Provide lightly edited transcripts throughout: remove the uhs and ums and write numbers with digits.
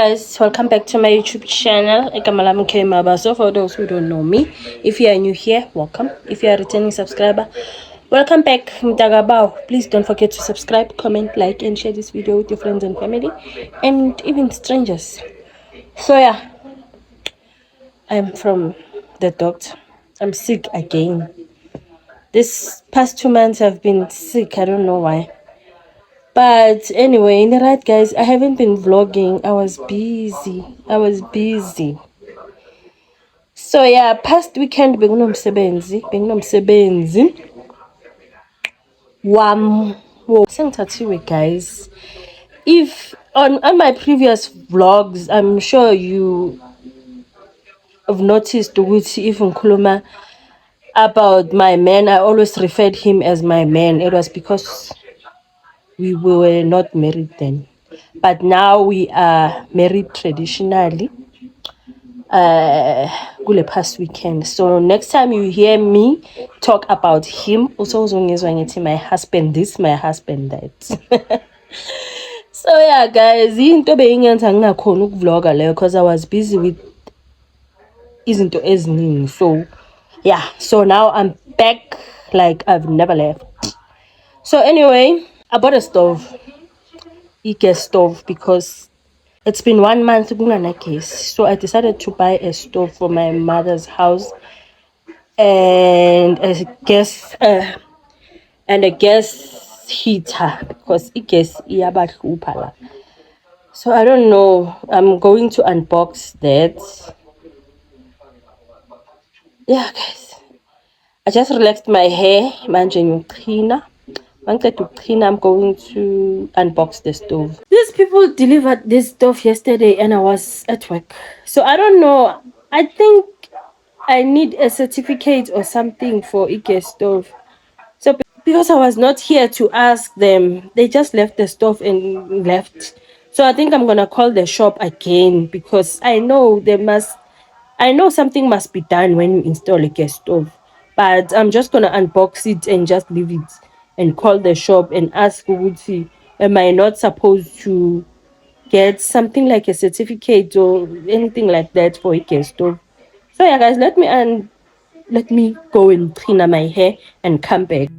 guys, welcome back to my YouTube channel. So for those who don't know me, if you are new here, welcome. If you are a returning subscriber, welcome back. Mtagabao. Please don't forget to subscribe, comment, like, and share this video with your friends and family, and even strangers. So yeah, I'm from the doctor. I'm sick again. This past 2 months I've been sick. I don't know why. But anyway, right guys, I haven't been vlogging. I was busy. So yeah, past weekend benginomsebenzi wam sengithathiwe guys. If on my previous vlogs, I'm sure you have noticed ukuthi if ngikhuluma about my man, I always referred him as my man. It was because we were not married then, but now we are married traditionally kule past weekend. So next time you hear me talk about him, also my husband this, my husband that. So yeah guys, into beyingenza ngingakhona ukuvlogger leyo because I was busy with izinto eziningi. So yeah, so now I'm back like I've never left. So anyway, I bought a stove, gas stove, because it's been 1 month kungana gas. So I decided to buy a stove for my mother's house and a gas heater because gas iyabahlupha la. So I don't know. I'm going to unbox that. Yeah guys, I just relaxed my hair. Manje ngiyoqhina. I'm going to unbox the stove. These people delivered this stove yesterday and I was at work. So I don't know. I think I need a certificate or something for a gas stove. So because I was not here to ask them, they just left the stove and left. So I think I'm gonna call the shop again because I know something must be done when you install a gas stove. But I'm just gonna unbox it and just leave it and call the shop and ask Uguti, am I not supposed to get something like a certificate or anything like that for a gas stove? So yeah guys, let me go and clean up my hair and come back.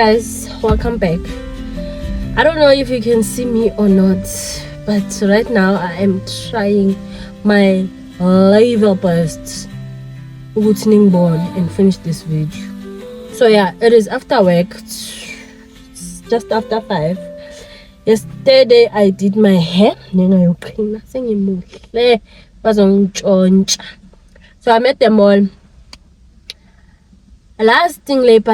guys, welcome back. I don't know if you can see me or not, but right now I am trying my level best and finish this video. So yeah, it is after work. It's just after 5. Yesterday I did my hair. So I'm at the mall. Last thing Legit.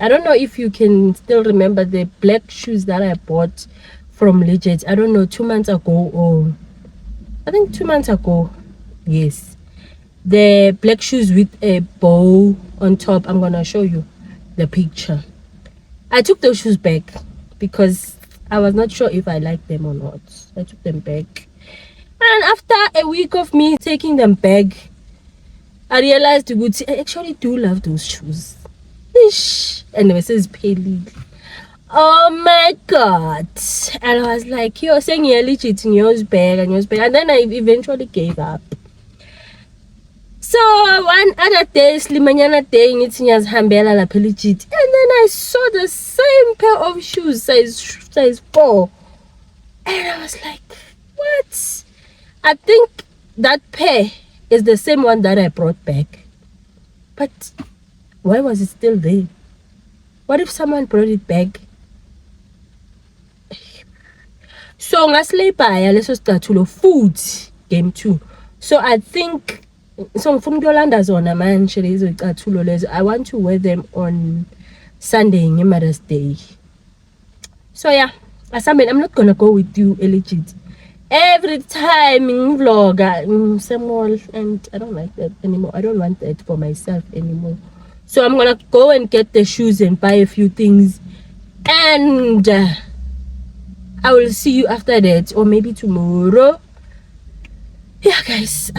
I don't know if you can still remember the black shoes that I bought from Legit. I don't know, 2 months ago, or I think 2 months ago. Yes, the black shoes with a bow on top. I'm gonna show you the picture. I took those shoes back because I was not sure if I liked them or not. I took them back, and after a week of me taking them back, I realized I actually do love those shoes. And it says Peli. Oh my god. And I was like, you're saying you're legit in yours bag and yours bag. And then I eventually gave up. So one other day, Slimanyana day, it's in Hambela la Peligit. And then I saw the same pair of shoes, size 4. And I was like, what? I think that pair is the same one that I brought back. But why was it still there? What if someone brought it back? So ngaslebaya leso scathulo food game 2. So I think so from Yolanda zona man I want to wear them on Sunday in Mother's Day. So yeah, I'm not gonna go with you legit. Every time in vlog, and I don't like that anymore. I don't want that for myself anymore. So I'm gonna go and get the shoes and buy a few things, and I will see you after that, or maybe tomorrow. Yeah, guys.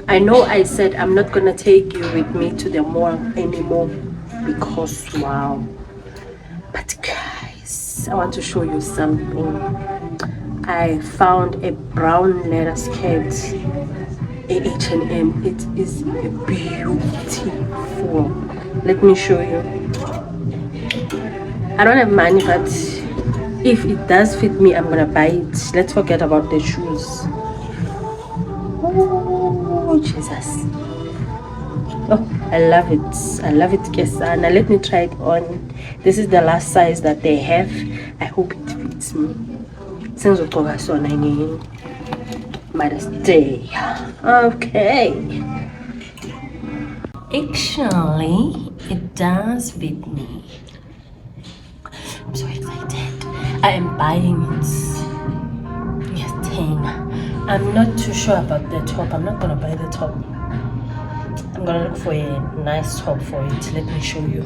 I know I said I'm not gonna take you with me to the mall anymore because wow, but guys, I want to show you something. I found a brown leather skirt at H&M. It is beautiful. Let me show you. I don't have money, but if it does fit me, I'm gonna buy it. Let's forget about the shoes. Oh Jesus. Oh, I love it. I love it, Kesana. Let me try it on. This is the last size that they have. I hope it fits me. Since Mother's Day. Okay. Actually, it does fit me. I'm so excited. I am buying it. Yes, 10. I'm not too sure about the top. I'm not gonna buy the top. I'm gonna look for a nice top for it. Let me show you.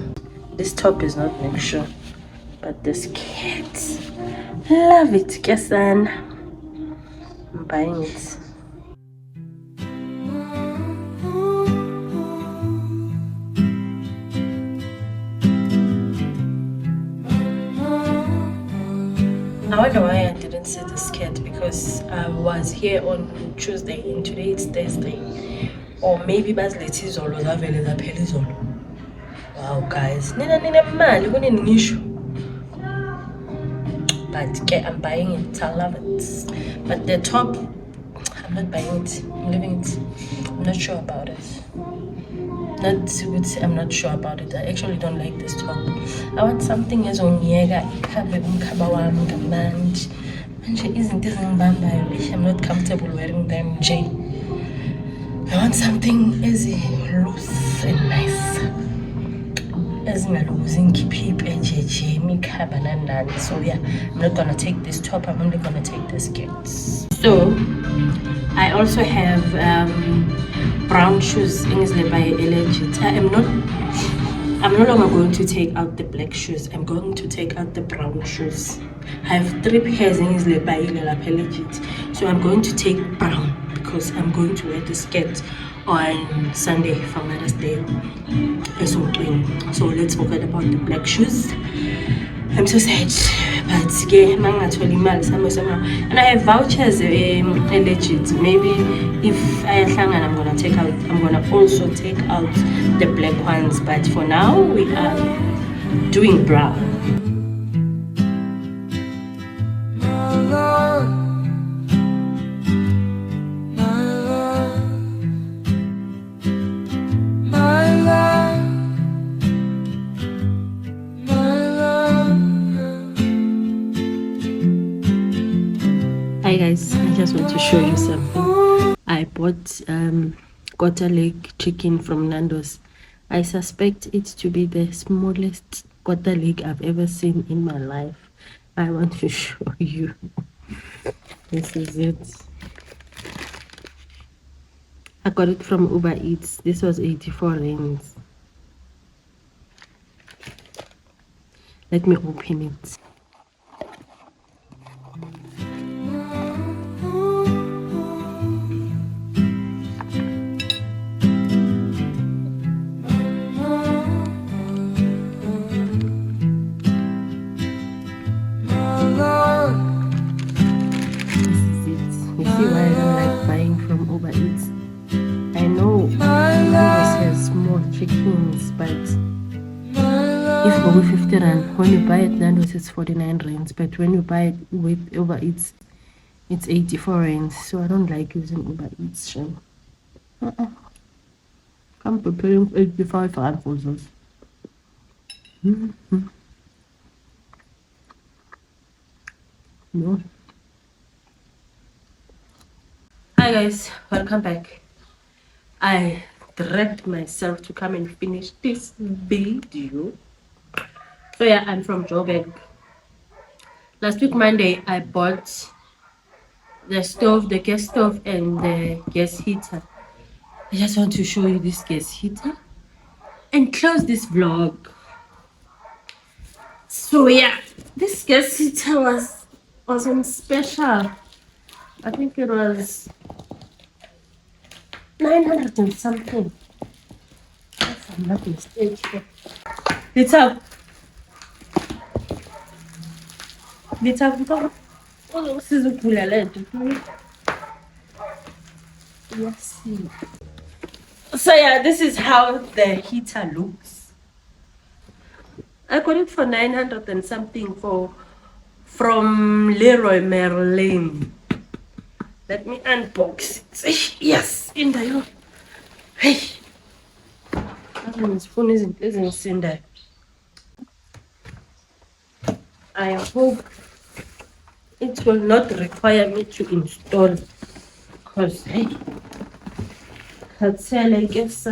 This top is not mixture, but this skirt. Love it, Kesan. I'm buying it. I wonder why I didn't see the skirt, because I was here on Tuesday and today it's Thursday. Or maybe Bazletizolo. Wow, guys. But I'm buying it. I love it. But the top, I'm not buying it. I'm leaving it. I'm not sure about it. I'm not sure about it. I actually don't like this top. I want something as on Yega. I'm not comfortable wearing them, Jay. I want something easy, loose and nice. So yeah, I'm not gonna take this top. I'm only gonna take the skirts. So I also have brown shoes in by Legit. I'm no longer going to take out the black shoes. I'm going to take out the brown shoes. I have 3 pairs in by Legit. So I'm going to take brown because I'm going to wear the skirt on Sunday for Mother's Day. So let's forget about the black shoes. I'm so sad, but ke mangatholi imali somehow. And I have vouchers legit. Maybe if ayahlangana I'm gonna also take out the black ones, but for now we are doing brown. Hi guys, I just want to show you something. I bought quarter leg chicken from Nando's. I suspect it to be the smallest quarter leg I've ever seen in my life. I want to show you. This is it. I got it from Uber Eats. This was 84 rands. Let me open it. I know Nando's has small chickens, but if over 50 rand, when you buy it Nando's it's 49 rands, but when you buy it with Uber Eats it's 84 rands. So I don't like using Uber Eats. Shame. I'm preparing 85 rand for this. No. Hi guys, welcome back. I dragged myself to come and finish this video. So yeah, I'm from Joburg. Last week Monday I bought the stove, the gas stove and the gas heater. I just want to show you this gas heater and close this vlog. So yeah, this gas heater was on special. I think it was 900 and something. If I'm not mistaken. It's up. It's up. This is a cool Yes. So yeah, this is how the heater looks. I got it for 900 and something from Leroy Merlin. Let me unbox it. Yes, in there. Hey, this phone isn't in there. I hope it will not require me to install, because hey, that's I guess.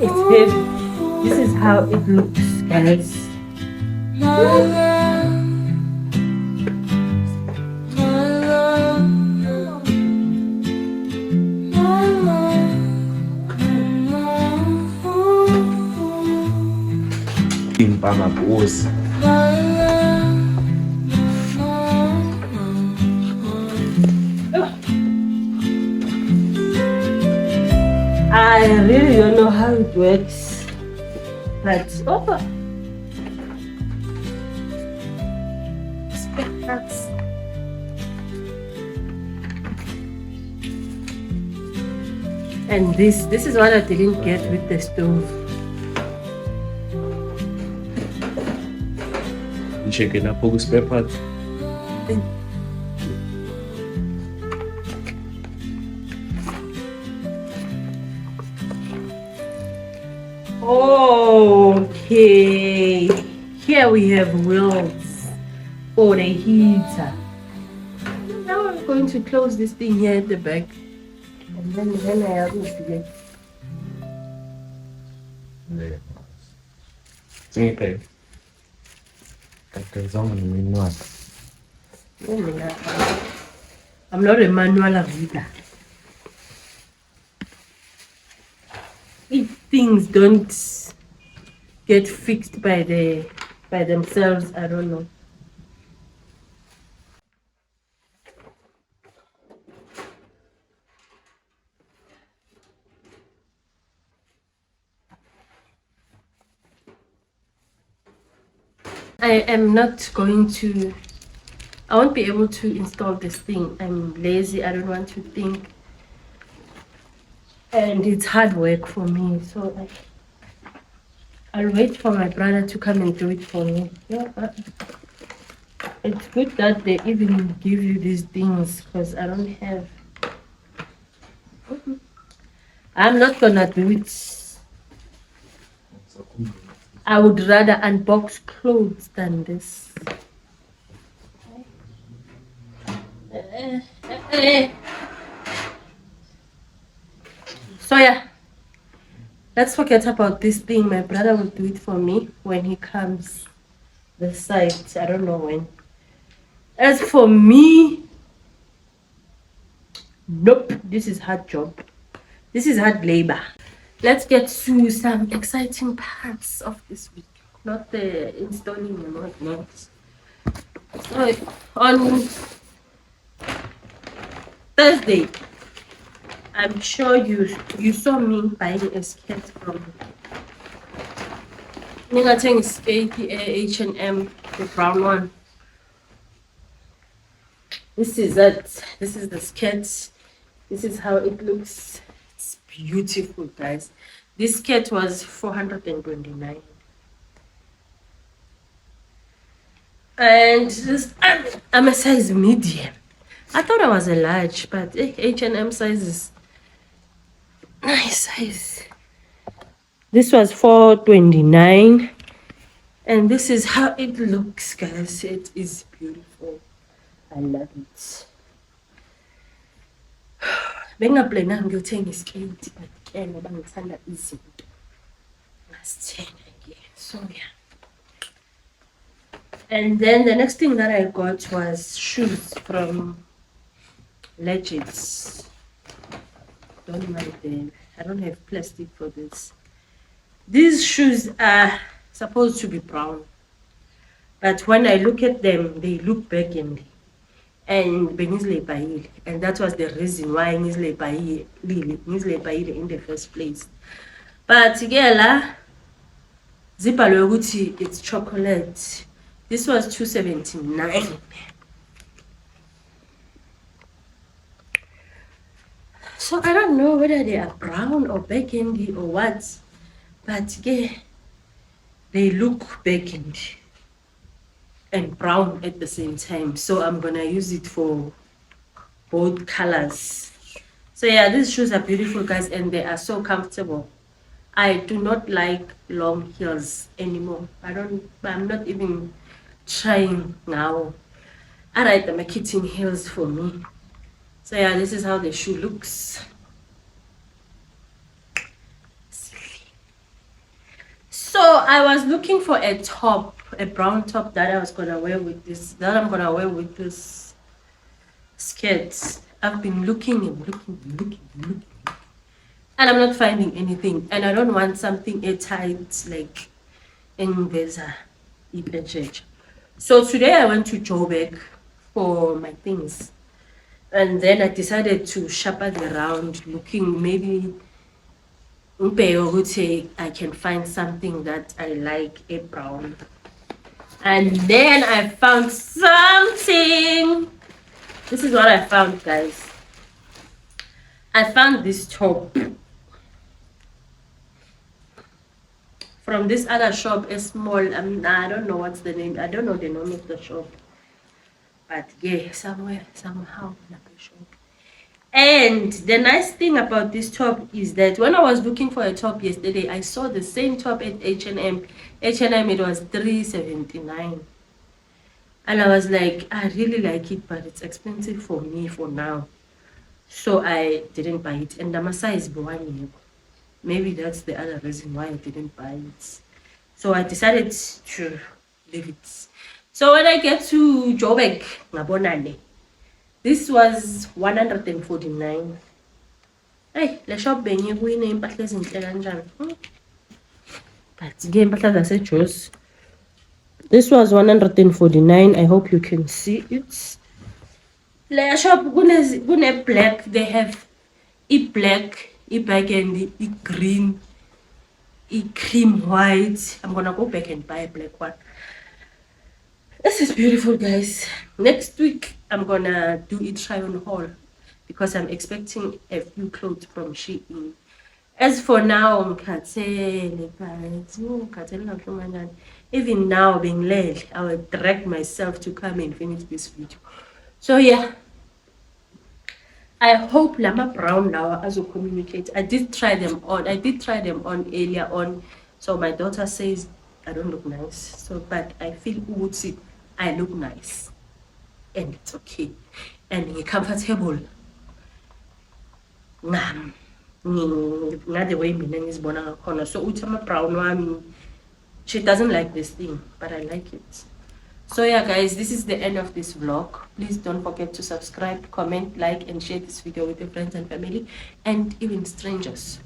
It's heavy. This is how it looks, guys. I really don't know how it works, but and this is what I didn't get with the stove. You check it up, focus spare part. Okay, here we have wheels for the heater. Now I'm going to close this thing here at the back, and then I have it. Akazangu ni manual. I'm not a manual reader. If things don't get fixed by themselves, I don't know. I am not going to, I won't be able to install this thing. I'm lazy, I don't want to think. And it's hard work for me, so I'll wait for my brother to come and do it for me. Yeah, it's good that they even give you these things because I don't have. I'm not gonna do it. I would rather unbox clothes than this. So yeah, let's forget about this thing. My brother will do it for me when he comes this side. I don't know when. As for me, nope, this is hard job. This is hard labor. Let's get to some exciting parts of this week. Not the installing and whatnot. So on Thursday, I'm sure you saw me buying a skirt from Ningateng skate H&M, the brown one. This is it. This is the skirt. This is how it looks. It's beautiful, guys. This skirt was 429. And this, I'm a size medium. I thought I was a large, but H&M size is nice size. This was 429, and this is how it looks, guys. It is beautiful. I love it. Bengaplena ngiyothenga iskate ke ngoba ngithanda izinto. Ngasithenga again. So yeah. And then the next thing that I got was shoes from Legends. Don't mind them. I don't have plastic for this. These shoes are supposed to be brown, but when I look at them, they look burgundy. And and that was the reason why ngizle buyile in the first place. But yeah, zibhalwe ukuthi it's chocolate. This was 279. So I don't know whether they are brown or burgundy or what, but yeah, they look burgundy and brown at the same time. So I'm gonna use it for both colors. So yeah, these shoes are beautiful, guys, and they are so comfortable. I do not like long heels anymore. I'm not even trying now. Alright, I'm making heels for me. So yeah, this is how the shoe looks. So I was looking for a top, a brown top that I was gonna wear with this, that I'm gonna wear with this skirt. I've been looking and looking, and I'm not finding anything. And I don't want something airtight like in Vesa. So today I went to Joburg for my things, and then I decided to shop around, looking maybe I can find something that I like, a brown. And then I found something. This is what I found, guys. I found this top from this other shop, a small, I don't know what's the name. I don't know the name of the shop. But yeah, somewhere, somehow, like a shop. And the nice thing about this top is that when I was looking for a top yesterday, I saw the same top at H&M. H&M, it was 379. And I was like, I really like it, but it's expensive for me for now. So I didn't buy it. And the size one. Maybe that's the other reason why I didn't buy it. So I decided to leave it. So when I get to Joburg, ngabonane, this was 149. Hey, le shop bengikuyo impahla ezinhle kanjani. But ke impahla zaseJozi, this was 149. I hope you can see it. Le shop kune black, they have black, burgundy, green, cream white. I'm gonna go back and buy a black one. This is beautiful, guys. Next week I'm gonna do a try on haul because I'm expecting a few clothes from Shein. As for now, even now being late, I will drag myself to come and finish this video. So yeah, I hope Lama Brown now as will communicate. I did try them on. Earlier on. So my daughter says I don't look nice. So but I feel I look nice. And it's okay. And you're comfortable. The way so Utama Brown, she doesn't like this thing, but I like it. So yeah, guys, this is the end of this vlog. Please don't forget to subscribe, comment, like, and share this video with your friends and family, and even strangers.